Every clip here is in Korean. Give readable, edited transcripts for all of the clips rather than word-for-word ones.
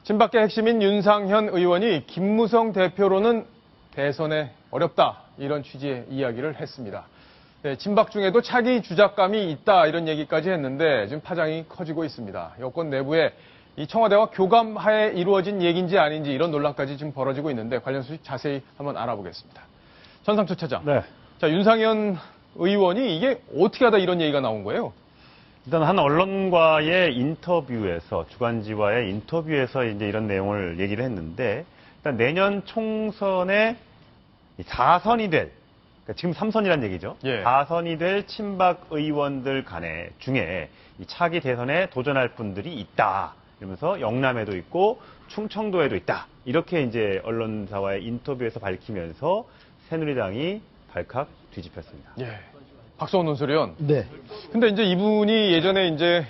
친박계 핵심인 윤상현 의원이 김무성 대표로는 대선에 어렵다 이런 취지의 이야기를 했습니다. 네, 친박 중에도 차기 주작감이 있다 이런 얘기까지 했는데 지금 파장이 커지고 있습니다. 여권 내부에 이 청와대와 교감하에 이루어진 얘기인지 아닌지 이런 논란까지 지금 벌어지고 있는데 관련 소식 자세히 한번 알아보겠습니다. 전상철 차장. 네. 자, 윤상현 의원이 이게 어떻게 하다 이런 얘기가 나온 거예요? 일단 한 언론과의 인터뷰에서 주간지와의 인터뷰에서 이제 이런 내용을 얘기를 했는데 일단 내년 총선에 4선이 될 그러니까 지금 3선이란 얘기죠. 예. 4선이 될 친박 의원들 간에 중에 이 차기 대선에 도전할 분들이 있다. 이러면서 영남에도 있고 충청도에도 있다. 이렇게 이제 언론사와의 인터뷰에서 밝히면서 새누리당이 발칵 뒤집혔습니다. 예. 박성원 논설위원. 네. 근데 이제 이분이 예전에 이제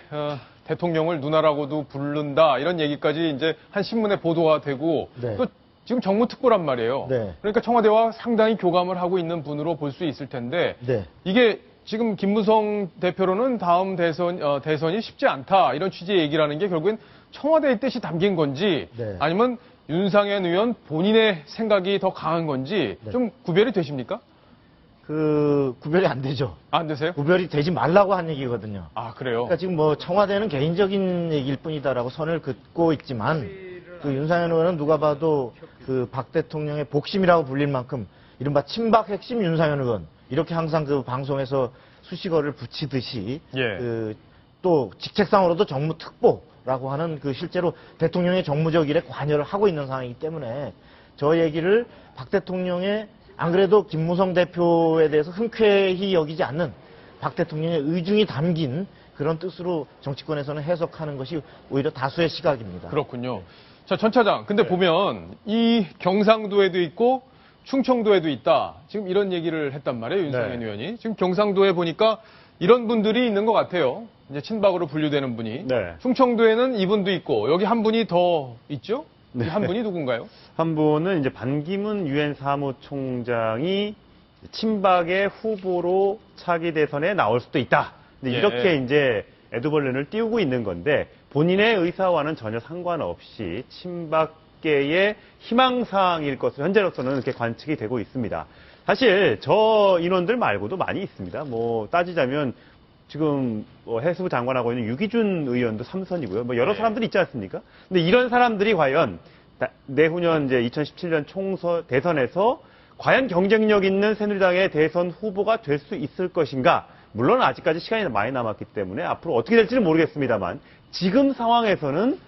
대통령을 누나라고도 부른다 이런 얘기까지 이제 한 신문에 보도가 되고 네. 또 지금 정무특보란 말이에요. 네. 그러니까 청와대와 상당히 교감을 하고 있는 분으로 볼 수 있을 텐데 네. 이게 지금 김무성 대표로는 다음 대선이 쉽지 않다 이런 취지의 얘기라는 게 결국엔 청와대의 뜻이 담긴 건지 네. 아니면 윤상현 의원 본인의 생각이 더 강한 건지 네. 좀 구별이 되십니까? 구별이 안 되죠. 안 되세요? 구별이 되지 말라고 한 얘기거든요. 아, 그래요? 그러니까 지금 뭐 청와대는 개인적인 얘기일 뿐이다라고 선을 긋고 있지만 그 윤상현 의원은 누가 봐도 그 박 대통령의 복심이라고 불릴 만큼 이른바 친박 핵심 윤상현 의원 이렇게 항상 그 방송에서 수식어를 붙이듯이 예. 또 직책상으로도 정무특보라고 하는 그 실제로 대통령의 정무적 일에 관여를 하고 있는 상황이기 때문에 저 얘기를 박 대통령의 안 그래도 김무성 대표에 대해서 흔쾌히 여기지 않는 박 대통령의 의중이 담긴 그런 뜻으로 정치권에서는 해석하는 것이 오히려 다수의 시각입니다. 그렇군요. 자, 전 차장. 근데 보면 이 경상도에도 있고 충청도에도 있다. 지금 이런 얘기를 했단 말이에요. 윤상현 네. 의원이. 지금 경상도에 보니까 이런 분들이 있는 것 같아요. 이제 친박으로 분류되는 분이. 네. 충청도에는 이분도 있고 여기 한 분이 더 있죠? 네. 이 한 분이 누군가요? 한 분은 이제 반기문 유엔 사무총장이 친박의 후보로 차기 대선에 나올 수도 있다. 근데 예. 이렇게 이제 에드벌룬을 띄우고 있는 건데 본인의 의사와는 전혀 상관없이 친박계의 희망사항일 것으로 현재로서는 이렇게 관측이 되고 있습니다. 사실 저 인원들 말고도 많이 있습니다. 뭐 따지자면 지금 해수부 장관하고 있는 유기준 의원도 3선이고요. 뭐 여러 네. 사람들이 있지 않습니까? 근데 이런 사람들이 과연 내후년 이제 2017년 대선에서 과연 경쟁력 있는 새누리당의 대선 후보가 될 수 있을 것인가? 물론 아직까지 시간이 많이 남았기 때문에 앞으로 어떻게 될지는 모르겠습니다만 지금 상황에서는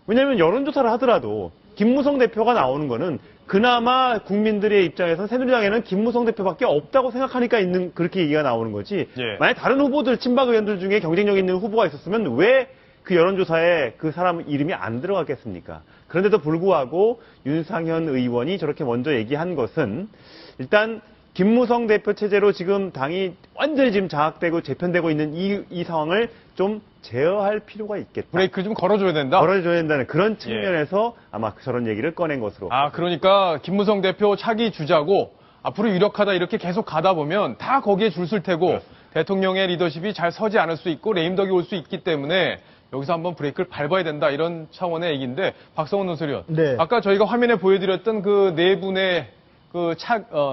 왜냐하면 여론조사를 하더라도 김무성 대표가 나오는 거는 그나마 국민들의 입장에서 새누리당에는 김무성 대표밖에 없다고 생각하니까 그렇게 얘기가 나오는 거지. 예. 만약 다른 후보들 친박 의원들 중에 경쟁력 있는 후보가 있었으면 왜 그 여론조사에 그 사람 이름이 안 들어갔겠습니까? 그런데도 불구하고 윤상현 의원이 저렇게 먼저 얘기한 것은 일단 김무성 대표 체제로 지금 당이 완전히 지금 장악되고 재편되고 있는 이 상황을 좀 제어할 필요가 있겠다. 브레이크 좀 걸어줘야 된다? 걸어줘야 된다는 그런 측면에서 아마 저런 얘기를 꺼낸 것으로. 아, 그러니까 김무성 대표 차기 주자고 앞으로 유력하다 이렇게 계속 가다 보면 다 거기에 줄 설 테고 그렇습니다. 대통령의 리더십이 잘 서지 않을 수 있고 레임덕이 올 수 있기 때문에 여기서 한번 브레이크를 밟아야 된다 이런 차원의 얘기인데 박성원 논설위원. 네. 아까 저희가 화면에 보여드렸던 그 네 분의 그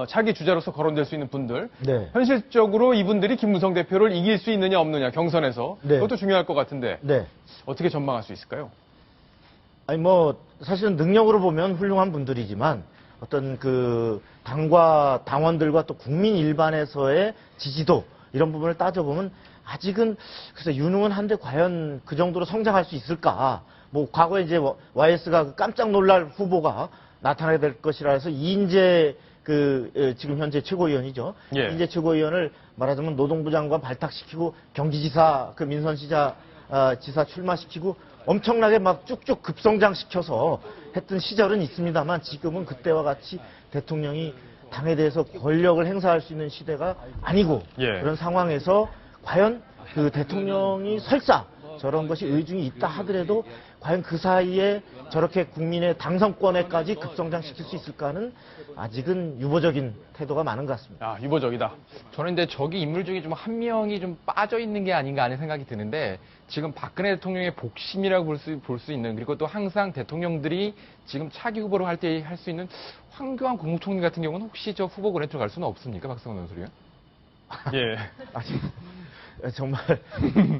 차기 주자로서 거론될 수 있는 분들. 네. 현실적으로 이분들이 김무성 대표를 이길 수 있느냐 없느냐 경선에서. 네. 그것도 중요할 것 같은데 네. 어떻게 전망할 수 있을까요? 아니 뭐 사실은 능력으로 보면 훌륭한 분들이지만 어떤 그 당과 당원들과 또 국민 일반에서의 지지도 이런 부분을 따져보면 아직은 글쎄 유능은 한데 과연 그 정도로 성장할 수 있을까? 뭐 과거에 이제 YS가 깜짝 놀랄 후보가 나타나게 될 것이라 해서 이인재 지금 현재 최고위원이죠. 예. 이인재 최고위원을 말하자면 노동부 장관 발탁시키고 경기지사 민선지사 지사 출마시키고 엄청나게 막 쭉쭉 급성장시켜서 했던 시절은 있습니다만 지금은 그때와 같이 대통령이 당에 대해서 권력을 행사할 수 있는 시대가 아니고 예. 그런 상황에서 과연 그 대통령이 설사 저런 것이 의중이 있다 하더라도 과연 그 사이에 저렇게 국민의 당선권에까지 급성장시킬 수 있을까는 아직은 유보적인 태도가 많은 것 같습니다. 아, 유보적이다. 저는 근데 저기 인물 중에 좀 한 명이 좀 빠져 있는 게 아닌가 하는 생각이 드는데 지금 박근혜 대통령의 복심이라고 볼 수 있는 그리고 또 항상 대통령들이 지금 차기 후보로 할 때 할 수 있는 황교안 국무총리 같은 경우는 혹시 저 후보군에 들어갈 수는 없습니까? 박성원 논술이요? 예. 아니, 정말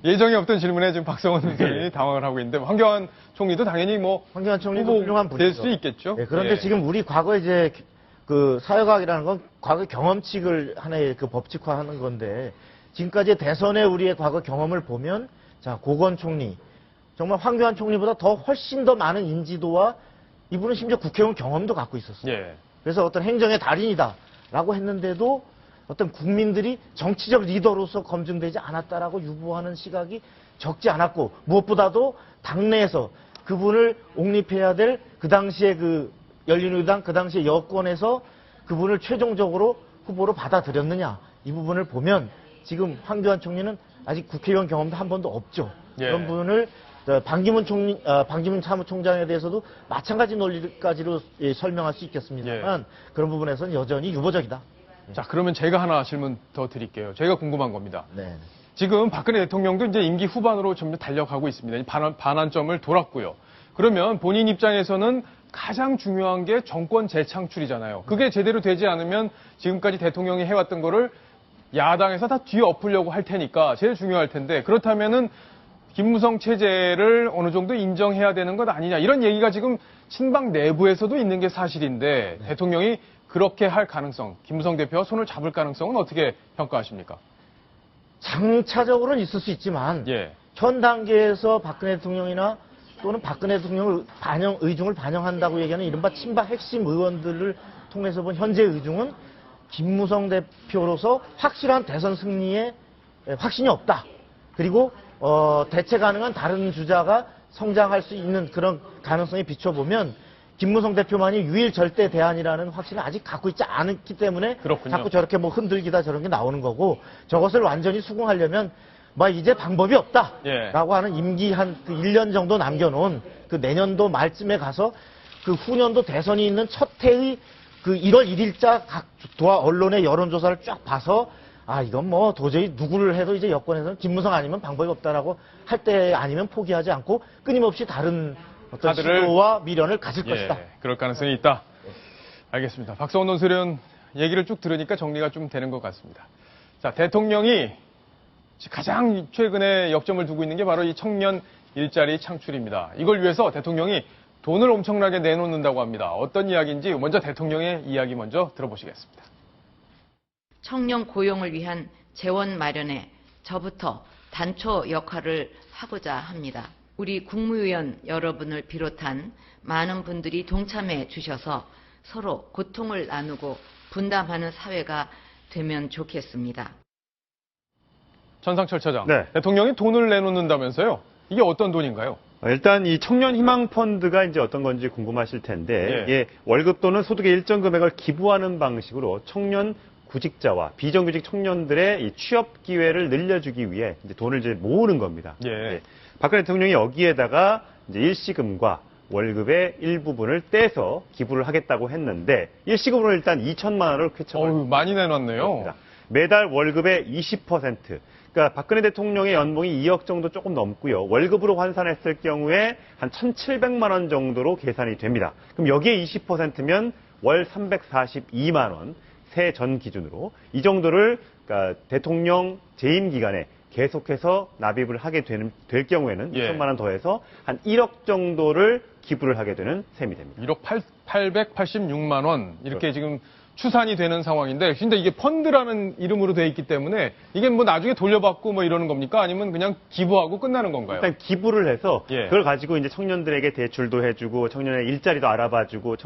예정이 없던 질문에 지금 박성원 의원이 당황을 하고 있는데 황교안 총리도 당연히 뭐 황교안 총리도 후보 훌륭한 될 분이죠. 수 있겠죠. 예, 그런데 예. 지금 우리 과거 이제 그 사회과학이라는 건 과거 경험칙을 하나의 그 법칙화하는 건데 지금까지 대선의 우리의 과거 경험을 보면 자 고건 총리 정말 황교안 총리보다 더 훨씬 더 많은 인지도와 이분은 심지어 국회의원 경험도 갖고 있었어요. 예. 그래서 어떤 행정의 달인이다라고 했는데도 어떤 국민들이 정치적 리더로서 검증되지 않았다라고 유보하는 시각이 적지 않았고 무엇보다도 당내에서 그분을 옹립해야 될 그 당시에 그 열린우리당 그 당시에 여권에서 그분을 최종적으로 후보로 받아들였느냐 이 부분을 보면 지금 황교안 총리는 아직 국회의원 경험도 한 번도 없죠. 예. 그런 분을 반기문 사무총장에 대해서도 마찬가지 논리까지로 설명할 수 있겠습니다만 그런 부분에서는 여전히 유보적이다. 자, 그러면 제가 하나 질문 더 드릴게요. 제가 궁금한 겁니다. 네. 지금 박근혜 대통령도 이제 임기 후반으로 점점 달려가고 있습니다. 반환점을 돌았고요. 그러면 본인 입장에서는 가장 중요한 게 정권 재창출이잖아요. 그게 제대로 되지 않으면 지금까지 대통령이 해왔던 거를 야당에서 다 뒤엎으려고 할 테니까 제일 중요할 텐데 그렇다면은 김무성 체제를 어느 정도 인정해야 되는 것 아니냐 이런 얘기가 지금 친박 내부에서도 있는 게 사실인데 대통령이 그렇게 할 가능성, 김무성 대표와 손을 잡을 가능성은 어떻게 평가하십니까? 장차적으로는 있을 수 있지만 예. 현 단계에서 박근혜 대통령이나 또는 박근혜 대통령을 의중을 반영한다고 얘기하는 이른바 친박 핵심 의원들을 통해서 본 현재 의중은 김무성 대표로서 확실한 대선 승리에 확신이 없다. 그리고 대체 가능한 다른 주자가 성장할 수 있는 그런 가능성에 비춰보면 김무성 대표만이 유일 절대 대안이라는 확신을 아직 갖고 있지 않기 때문에 그렇군요. 자꾸 저렇게 뭐 흔들기다 저런 게 나오는 거고 저것을 완전히 수긍하려면 뭐 이제 방법이 없다라고 예. 하는 임기 한 그 1년 정도 남겨놓은 그 내년도 말쯤에 가서 그 후년도 대선이 있는 첫 해의 그 1월 1일자 각 도와 언론의 여론조사를 쫙 봐서 아 이건 뭐 도저히 누구를 해도 이제 여권에서는 김무성 아니면 방법이 없다라고 할 때 아니면 포기하지 않고 끊임없이 다른 어떤 카드를- 시도와 미련을 가질 예, 것이다. 그럴 가능성이 있다. 알겠습니다. 박성원 논술위원 얘기를 쭉 들으니까 정리가 좀 되는 것 같습니다. 자, 대통령이 가장 최근에 역점을 두고 있는 게 바로 이 청년 일자리 창출입니다. 이걸 위해서 대통령이 돈을 엄청나게 내놓는다고 합니다. 어떤 이야기인지 먼저 대통령의 이야기 먼저 들어보시겠습니다. 청년 고용을 위한 재원 마련에 저부터 단초 역할을 하고자 합니다. 우리 국무위원 여러분을 비롯한 많은 분들이 동참해 주셔서 서로 고통을 나누고 분담하는 사회가 되면 좋겠습니다. 전상철 차장, 네. 대통령이 돈을 내놓는다면서요? 이게 어떤 돈인가요? 일단 이 청년 희망 펀드가 이제 어떤 건지 궁금하실 텐데, 예. 예, 월급 또는 소득의 일정 금액을 기부하는 방식으로 청년 구직자와 비정규직 청년들의 이 취업 기회를 늘려주기 위해 이제 돈을 이제 모으는 겁니다. 예. 박근혜 대통령이 여기에다가 이제 일시금과 월급의 일부분을 떼서 기부를 하겠다고 했는데 일시금으로 일단 2천만 원을 쾌척을 많이 내놨네요. 그렇습니다. 매달 월급의 20%. 그러니까 박근혜 대통령의 연봉이 2억 정도 조금 넘고요. 월급으로 환산했을 경우에 한 1,700만 원 정도로 계산이 됩니다. 그럼 여기에 20%면 월 342만 원, 새 전 기준으로 이 정도를 그러니까 대통령 재임 기간에 계속해서 납입을 하게 될 경우에는 예. 2천만 원 더해서 한 1억 정도를 기부를 하게 되는 셈이 됩니다. 1억 886만 원 이렇게 지금 추산이 되는 상황인데 근데 이게 펀드라는 이름으로 돼 있기 때문에 이게 뭐 나중에 돌려받고 뭐 이러는 겁니까? 아니면 그냥 기부하고 끝나는 건가요? 일단 기부를 해서 예. 그걸 가지고 이제 청년들에게 대출도 해주고 청년의 일자리도 알아봐주고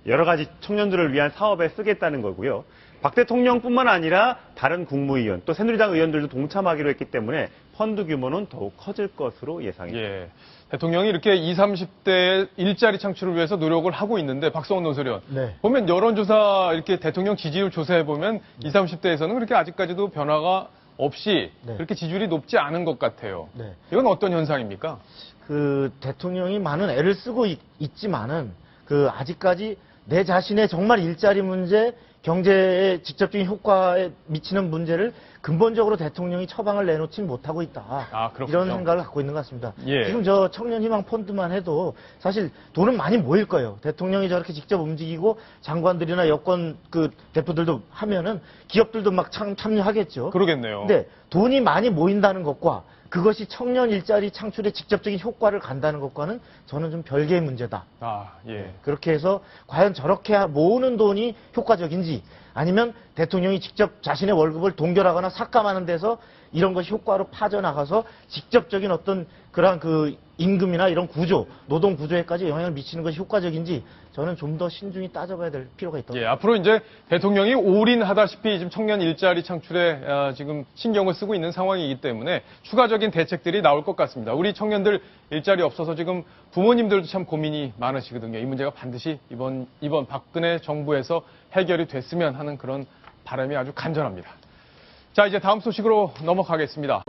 여러 가지 청년들을 위한 사업에 쓰겠다는 거고요. 박 대통령뿐만 아니라 다른 국무위원 또 새누리당 의원들도 동참하기로 했기 때문에 펀드 규모는 더욱 커질 것으로 예상이 됩니다. 예. 대통령이 이렇게 20, 30대 일자리 창출을 위해서 노력을 하고 있는데 박성원 논설위원 네. 보면 여론조사 이렇게 대통령 지지율 조사해 보면 20, 30대에서는 그렇게 아직까지도 변화가 없이 네. 그렇게 지지율이 높지 않은 것 같아요. 네. 이건 어떤 현상입니까? 그 대통령이 많은 애를 쓰고 있지만은 그 아직까지 내 자신의 정말 일자리 문제, 경제에 직접적인 효과에 미치는 문제를 근본적으로 대통령이 처방을 내놓진 못하고 있다. 아, 그렇군요. 이런 생각을 갖고 있는 것 같습니다. 예. 지금 저 청년희망 펀드만 해도 사실 돈은 많이 모일 거예요. 대통령이 저렇게 직접 움직이고 장관들이나 여권 그 대표들도 하면은 기업들도 막 참여하겠죠. 그러겠네요. 근데 돈이 많이 모인다는 것과 그것이 청년 일자리 창출에 직접적인 효과를 간다는 것과는 저는 좀 별개의 문제다. 아, 예. 그렇게 해서 과연 저렇게 모으는 돈이 효과적인지 아니면 대통령이 직접 자신의 월급을 동결하거나 삭감하는 데서 이런 것이 효과로 빠져나가서 직접적인 어떤 그러한 그 임금이나 이런 구조, 노동 구조에까지 영향을 미치는 것이 효과적인지 저는 좀 더 신중히 따져봐야 될 필요가 있다고 예, 앞으로 이제 대통령이 올인하다시피 지금 청년 일자리 창출에 지금 신경을 쓰고 있는 상황이기 때문에 추가적인 대책들이 나올 것 같습니다. 우리 청년들 일자리 없어서 지금 부모님들도 참 고민이 많으시거든요. 이 문제가 반드시 이번 박근혜 정부에서 해결이 됐으면 하는 그런 바람이 아주 간절합니다. 자, 이제 다음 소식으로 넘어가겠습니다.